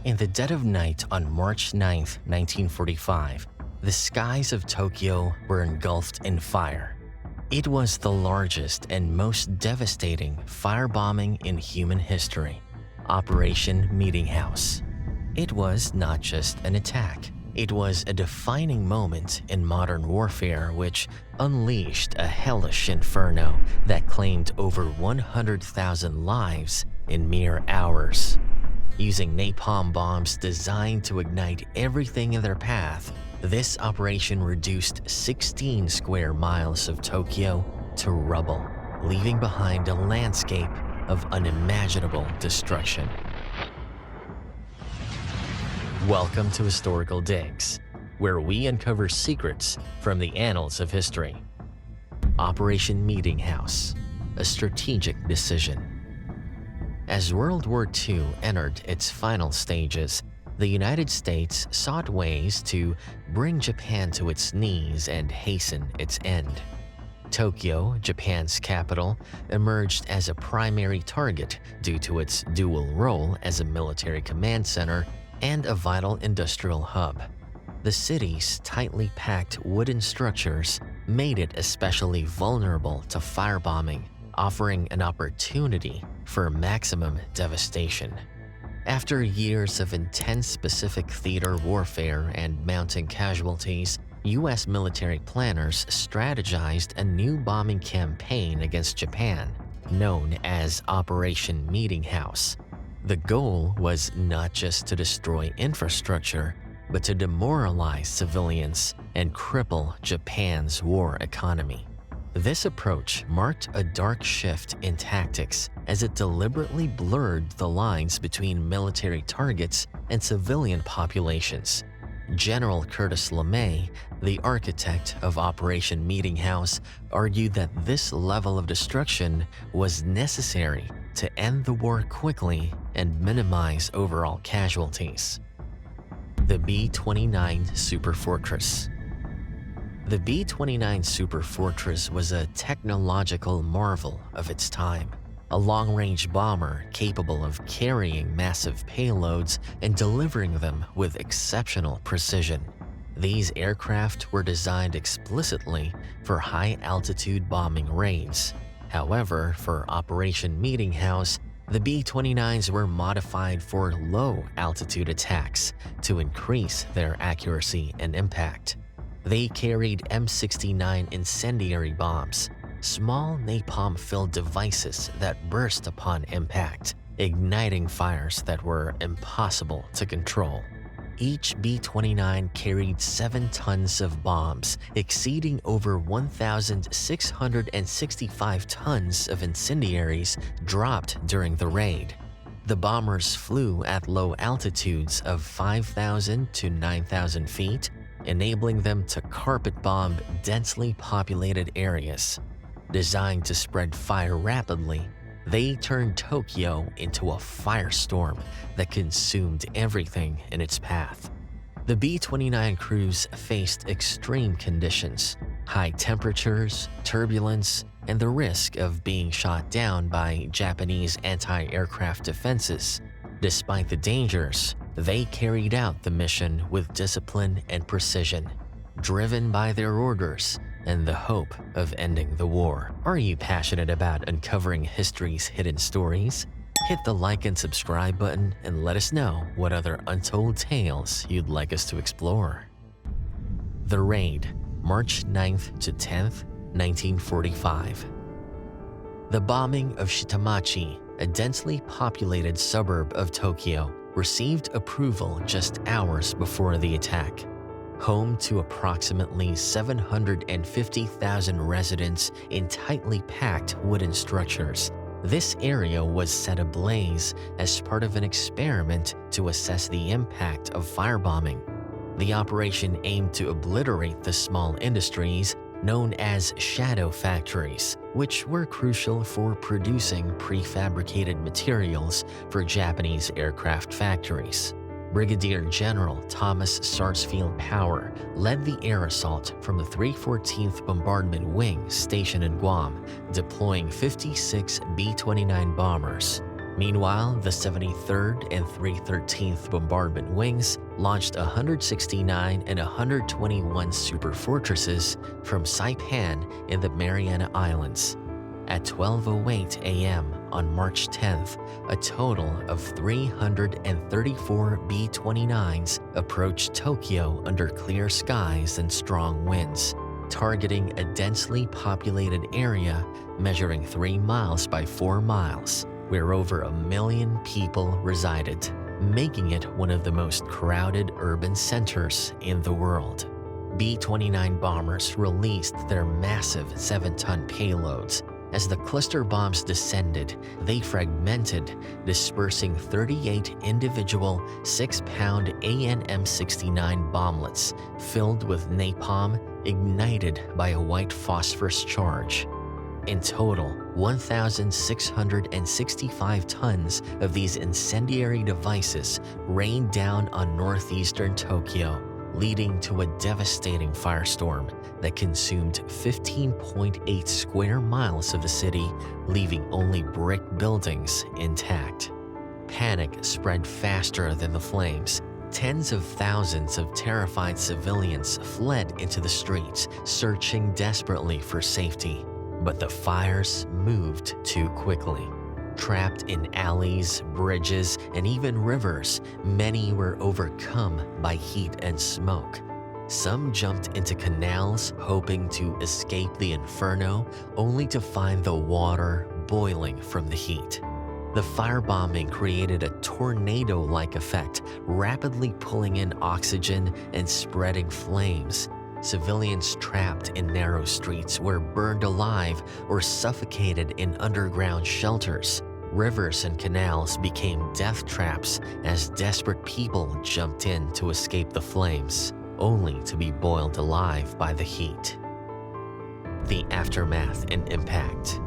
In the dead of night on March 9, 1945, the skies of Tokyo were engulfed in fire. It was the largest and most devastating firebombing in human history, Operation Meetinghouse. It was not just an attack. It was a defining moment in modern warfare which unleashed a hellish inferno that claimed over 100,000 lives in mere hours. Using napalm bombs designed to ignite everything in their path, this operation reduced 16 square miles of Tokyo to rubble, leaving behind a landscape of unimaginable destruction. Welcome to Historical Digs, where we uncover secrets from the annals of history. Operation Meetinghouse, a strategic decision. As World War II entered its final stages, the United States sought ways to bring Japan to its knees and hasten its end. Tokyo, Japan's capital, emerged as a primary target due to its dual role as a military command center and a vital industrial hub. The city's tightly packed wooden structures made it especially vulnerable to firebombing, offering an opportunity for maximum devastation. After years of intense Pacific theater warfare and mounting casualties, U.S. military planners strategized a new bombing campaign against Japan, known as Operation Meetinghouse. The goal was not just to destroy infrastructure, but to demoralize civilians and cripple Japan's war economy. This approach marked a dark shift in tactics as it deliberately blurred the lines between military targets and civilian populations. General Curtis LeMay, the architect of Operation Meetinghouse, argued that this level of destruction was necessary to end the war quickly and minimize overall casualties. The B-29 Superfortress. The B-29 Superfortress was a technological marvel of its time, a long-range bomber capable of carrying massive payloads and delivering them with exceptional precision. These aircraft were designed explicitly for high-altitude bombing raids. However, for Operation Meetinghouse, the B-29s were modified for low-altitude attacks to increase their accuracy and impact. They carried M69 incendiary bombs, small napalm-filled devices that burst upon impact, igniting fires that were impossible to control. Each B-29 carried 7 tons of bombs, exceeding over 1,665 tons of incendiaries dropped during the raid. The bombers flew at low altitudes of 5,000 to 9,000 feet, enabling them to carpet bomb densely populated areas. Designed to spread fire rapidly, they turned Tokyo into a firestorm that consumed everything in its path. The B-29 crews faced extreme conditions, high temperatures, turbulence, and the risk of being shot down by Japanese anti-aircraft defenses. Despite the dangers, they carried out the mission with discipline and precision, driven by their orders and the hope of ending the war. Are you passionate about uncovering history's hidden stories? Hit the like and subscribe button and let us know what other untold tales you'd like us to explore. The Raid, March 9th to 10th, 1945. The bombing of Shitamachi, a densely populated suburb of Tokyo, received approval just hours before the attack. Home to approximately 750,000 residents in tightly packed wooden structures, this area was set ablaze as part of an experiment to assess the impact of firebombing. The operation aimed to obliterate the small industries known as shadow factories, which were crucial for producing prefabricated materials for Japanese aircraft factories. Brigadier General Thomas Sarsfield Power led the air assault from the 314th Bombardment Wing stationed in Guam, deploying 56 B-29 bombers. Meanwhile, the 73rd and 313th Bombardment Wings launched 169 and 121 Superfortresses from Saipan in the Mariana Islands. At 12:08 a.m. on March 10th, a total of 334 B-29s approached Tokyo under clear skies and strong winds, targeting a densely populated area measuring 3 miles by 4 miles, where over 1 million people resided, making it one of the most crowded urban centers in the world. B-29 bombers released their massive 7-ton payloads. As the cluster bombs descended, they fragmented, dispersing 38 individual 6-pound AN-M69 bomblets filled with napalm ignited by a white phosphorus charge. In total, 1,665 tons of these incendiary devices rained down on northeastern Tokyo, leading to a devastating firestorm that consumed 15.8 square miles of the city, leaving only brick buildings intact. Panic spread faster than the flames. Tens of thousands of terrified civilians fled into the streets, searching desperately for safety. But the fires moved too quickly. Trapped in alleys, bridges, and even rivers, many were overcome by heat and smoke. Some jumped into canals hoping to escape the inferno, only to find the water boiling from the heat. The firebombing created a tornado-like effect, rapidly pulling in oxygen and spreading flames. Civilians trapped in narrow streets were burned alive or suffocated in underground shelters. Rivers and canals became death traps as desperate people jumped in to escape the flames, only to be boiled alive by the heat. The aftermath and impact.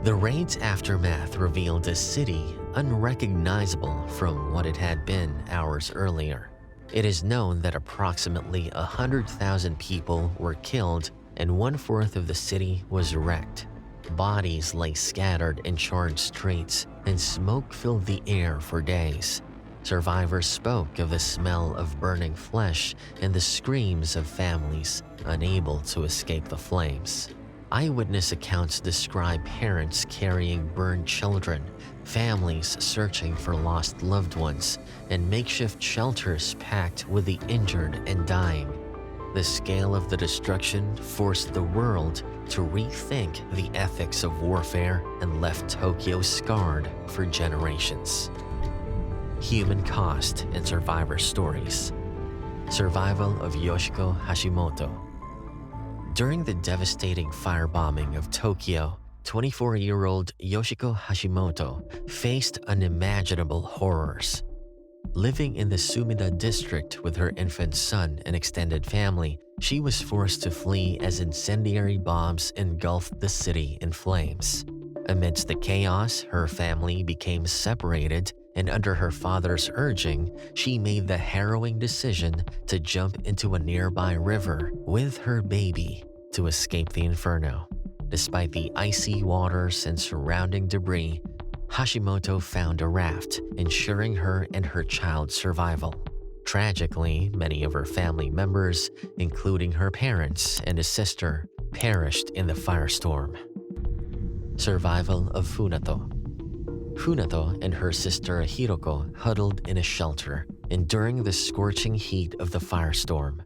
The raid's aftermath revealed a city unrecognizable from what it had been hours earlier. It is known that approximately 100,000 people were killed and 1/4 of the city was wrecked. Bodies lay scattered in charred streets, and smoke filled the air for days. Survivors spoke of the smell of burning flesh and the screams of families unable to escape the flames. Eyewitness accounts describe parents carrying burned children, families searching for lost loved ones, and makeshift shelters packed with the injured and dying. The scale of the destruction forced the world to rethink the ethics of warfare and left Tokyo scarred for generations. Human cost and survivor stories. Survival of Yoshiko Hashimoto. During the devastating firebombing of Tokyo, 24-year-old Yoshiko Hashimoto faced unimaginable horrors. Living in the Sumida district with her infant son and extended family, she was forced to flee as incendiary bombs engulfed the city in flames. Amidst the chaos, her family became separated, and under her father's urging, she made the harrowing decision to jump into a nearby river with her baby to escape the inferno. Despite the icy waters and surrounding debris, Hashimoto found a raft, ensuring her and her child's survival. Tragically, many of her family members, including her parents and a sister, perished in the firestorm. Survival of Funato. Funato and her sister Hiroko huddled in a shelter, enduring the scorching heat of the firestorm.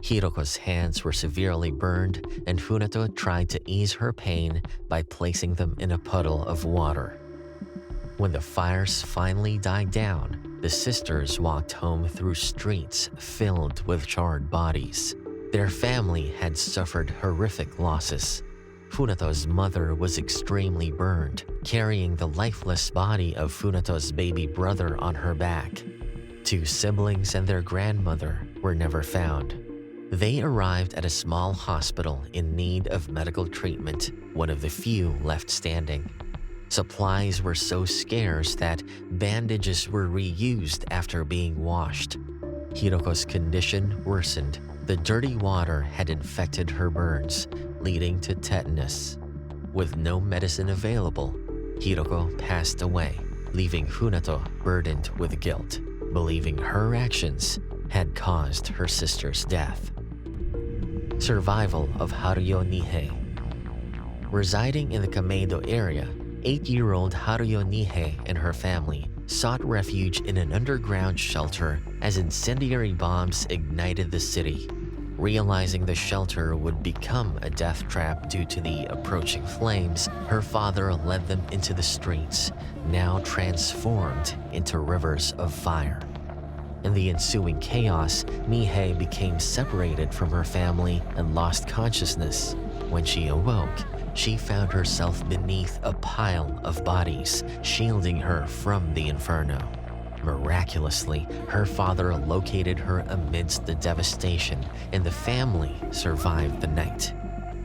Hiroko's hands were severely burned, and Funato tried to ease her pain by placing them in a puddle of water. When the fires finally died down, the sisters walked home through streets filled with charred bodies. Their family had suffered horrific losses. Funato's mother was extremely burned, carrying the lifeless body of Funato's baby brother on her back. 2 siblings and their grandmother were never found. They arrived at a small hospital in need of medical treatment, one of the few left standing. Supplies were so scarce that bandages were reused after being washed. Hiroko's condition worsened. The dirty water had infected her burns, leading to tetanus. With no medicine available, Hiroko passed away, leaving Funato burdened with guilt, believing her actions had caused her sister's death. Survival of Haruyo Nihei. Residing in the Kameido area, 8-year-old Haruyo Nihei and her family sought refuge in an underground shelter as incendiary bombs ignited the city. Realizing the shelter would become a death trap due to the approaching flames, her father led them into the streets, now transformed into rivers of fire. In the ensuing chaos, Nihei became separated from her family and lost consciousness. When she awoke, she found herself beneath a pile of bodies, shielding her from the inferno. Miraculously, her father located her amidst the devastation, and the family survived the night.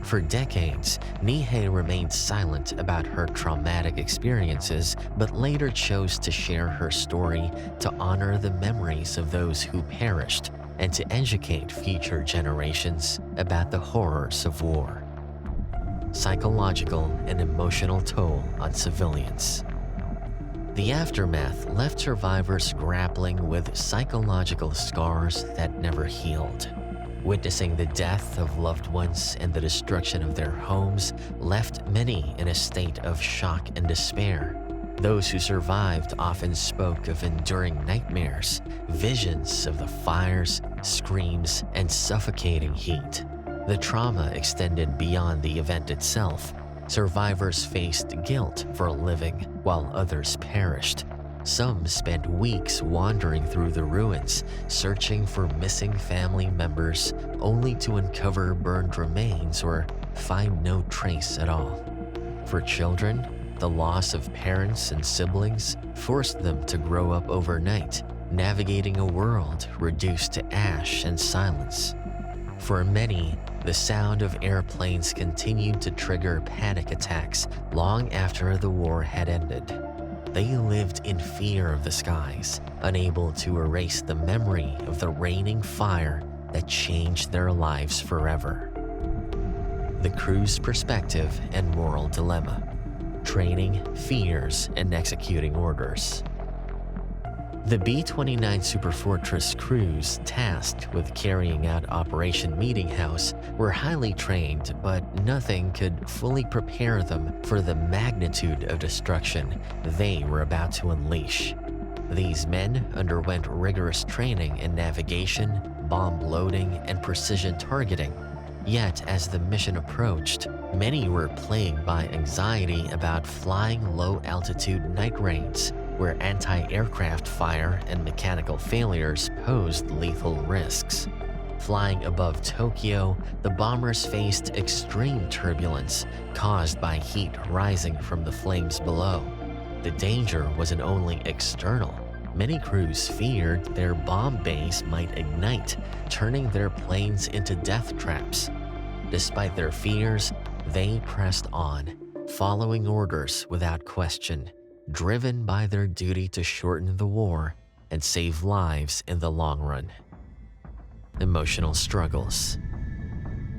For decades, Nihei remained silent about her traumatic experiences, but later chose to share her story to honor the memories of those who perished and to educate future generations about the horrors of war. Psychological and emotional toll on civilians. The aftermath left survivors grappling with psychological scars that never healed. Witnessing the death of loved ones and the destruction of their homes left many in a state of shock and despair. Those who survived often spoke of enduring nightmares, visions of the fires, screams, and suffocating heat. The trauma extended beyond the event itself. Survivors faced guilt for living, while others perished. Some spent weeks wandering through the ruins, searching for missing family members, only to uncover burned remains or find no trace at all. For children, the loss of parents and siblings forced them to grow up overnight, navigating a world reduced to ash and silence. For many, the sound of airplanes continued to trigger panic attacks long after the war had ended. They lived in fear of the skies, unable to erase the memory of the raining fire that changed their lives forever. The crew's perspective and moral dilemma. Training, fears, and executing orders. The B-29 Superfortress crews tasked with carrying out Operation Meetinghouse were highly trained, but nothing could fully prepare them for the magnitude of destruction they were about to unleash. These men underwent rigorous training in navigation, bomb loading, and precision targeting. Yet, as the mission approached, many were plagued by anxiety about flying low-altitude night raids, where anti-aircraft fire and mechanical failures posed lethal risks. Flying above Tokyo, the bombers faced extreme turbulence caused by heat rising from the flames below. The danger wasn't only external. Many crews feared their bomb bays might ignite, turning their planes into death traps. Despite their fears, they pressed on, following orders without question, driven by their duty to shorten the war and save lives in the long run. Emotional struggles.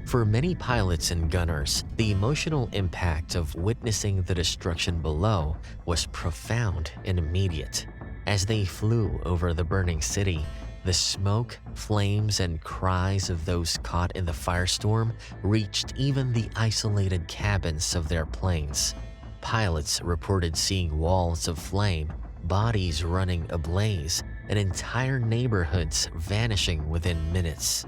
For many pilots and gunners, the emotional impact of witnessing the destruction below was profound and immediate. As they flew over the burning city, the smoke, flames, and cries of those caught in the firestorm reached even the isolated cabins of their planes. Pilots reported seeing walls of flame, bodies running ablaze, and entire neighborhoods vanishing within minutes.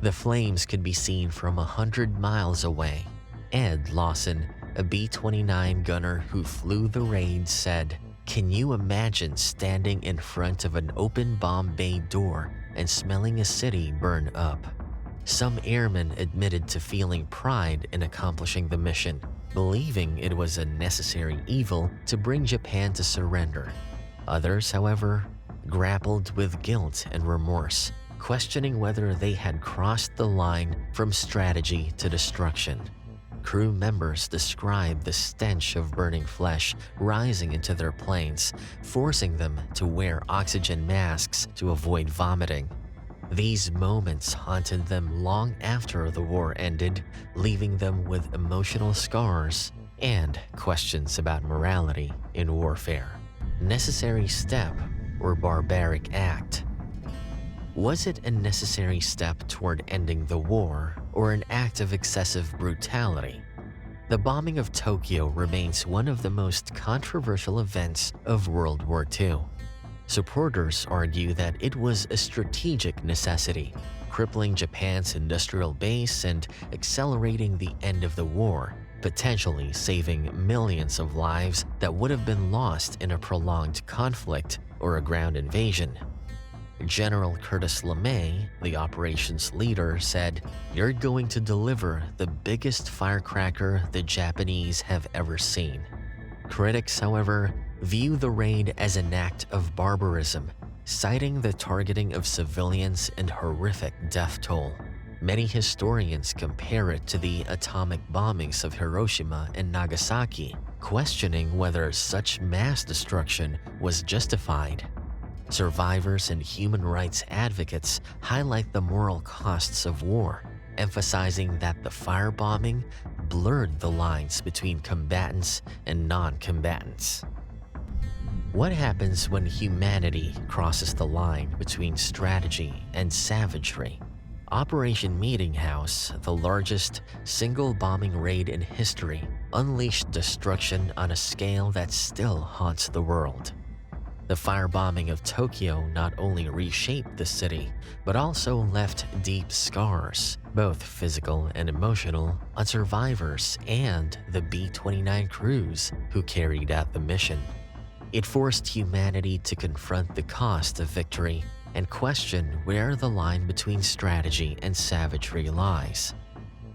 The flames could be seen from 100 miles away. Ed Lawson, a B-29 gunner who flew the raid, said, "Can you imagine standing in front of an open bomb bay door and smelling a city burn up?" Some airmen admitted to feeling pride in accomplishing the mission, believing it was a necessary evil to bring Japan to surrender. Others, however, grappled with guilt and remorse, questioning whether they had crossed the line from strategy to destruction. Crew members described the stench of burning flesh rising into their planes, forcing them to wear oxygen masks to avoid vomiting. These moments haunted them long after the war ended, leaving them with emotional scars and questions about morality in warfare. Necessary step or barbaric act? Was it a necessary step toward ending the war or an act of excessive brutality? The bombing of Tokyo remains one of the most controversial events of World War II. Supporters argue that it was a strategic necessity, crippling Japan's industrial base and accelerating the end of the war, potentially saving millions of lives that would have been lost in a prolonged conflict or a ground invasion. General Curtis LeMay, the operations leader, said, "You're going to deliver the biggest firecracker the Japanese have ever seen." Critics, however, view the raid as an act of barbarism, citing the targeting of civilians and horrific death toll. Many historians compare it to the atomic bombings of Hiroshima and Nagasaki, questioning whether such mass destruction was justified. Survivors and human rights advocates highlight the moral costs of war, emphasizing that the firebombing blurred the lines between combatants and non-combatants. What happens when humanity crosses the line between strategy and savagery? Operation Meetinghouse, the largest single bombing raid in history, unleashed destruction on a scale that still haunts the world. The firebombing of Tokyo not only reshaped the city, but also left deep scars, both physical and emotional, on survivors and the B-29 crews who carried out the mission. It forced humanity to confront the cost of victory and question where the line between strategy and savagery lies.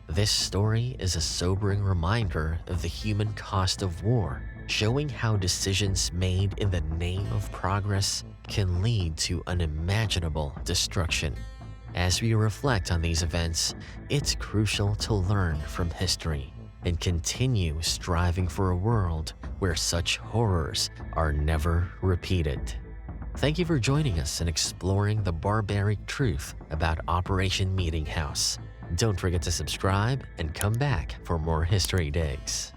This story is a sobering reminder of the human cost of war, showing how decisions made in the name of progress can lead to unimaginable destruction. As we reflect on these events, it's crucial to learn from history and continue striving for a world where such horrors are never repeated. Thank you for joining us in exploring the barbaric truth about Operation Meetinghouse. Don't forget to subscribe and come back for more history digs.